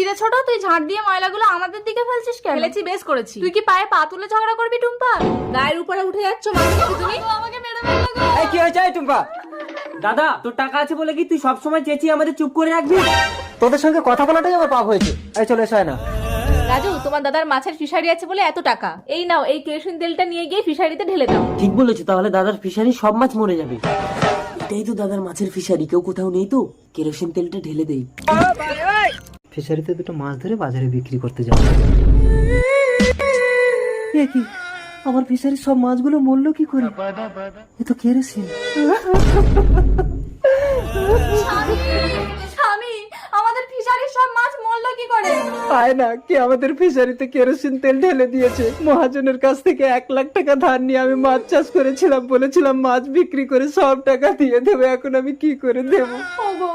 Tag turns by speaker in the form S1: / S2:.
S1: কিরে ছোট, তুই ঝাড় দিয়ে ময়লাগুলো আমাদের দিকে ফেলছিস কেন?
S2: ফেলেছি, বেশ করেছি।
S1: তুই কি পায়ে পা তুলে ঝগড়া করবি টুম্পা?
S2: গায়ের উপরে উঠে যাচ্ছ মাঝে মাঝে তুমি।
S1: আমাকে মেরে ফেললো গো।
S3: এই কি হয়েছে এই টুম্পা?
S4: দাদা তোর টাকা আছে বলে কি তুই সবসময় চেঁচিয়ে আমাদের চুপ করে রাখবি?
S3: তোদের সঙ্গে কথা বলাটাই আমার পাপ হয়েছে। এই চলে এসো না।
S2: রাজু, তোমার দাদার মাছের ফিশারি আছে বলে এত টাকা। এই নাও, এই কেরোসিন তেলটা নিয়ে গিয়ে ফিশারিতে ঢেলে দাও।
S4: ঠিক বলেছো, তাহলে দাদার ফিশারি সব মাছ মরে যাবে। এটাই তো দাদার মাছের ফিশারি, কেউ কোথাও নেই তো, কেরোসিন তেলটা ঢেলে দেই।
S3: ফিশারিতে দুটো মাছ ধরে বাজারে বিক্রি করতে যাবো। এ কি, আমার ফিশারির সব মাছগুলো মরলো কি করে? এ তো কেরোসিন।
S1: স্বামী, আমাদের ফিশারির সব মাছ মরলো কি করে?
S3: আয় না, কি আমাদের ফিশারিতে কেরোসিন তেল ঢেলে দিয়েছে। মহাজনের কাছ থেকে 1 লাখ টাকা ধার নিয়ে আমি মাছ চাষ করেছিলাম, বলেছিলাম মাছ বিক্রি করে সব টাকা দিয়ে দেবো। এখন আমি কি করে দেবো?
S1: ওগো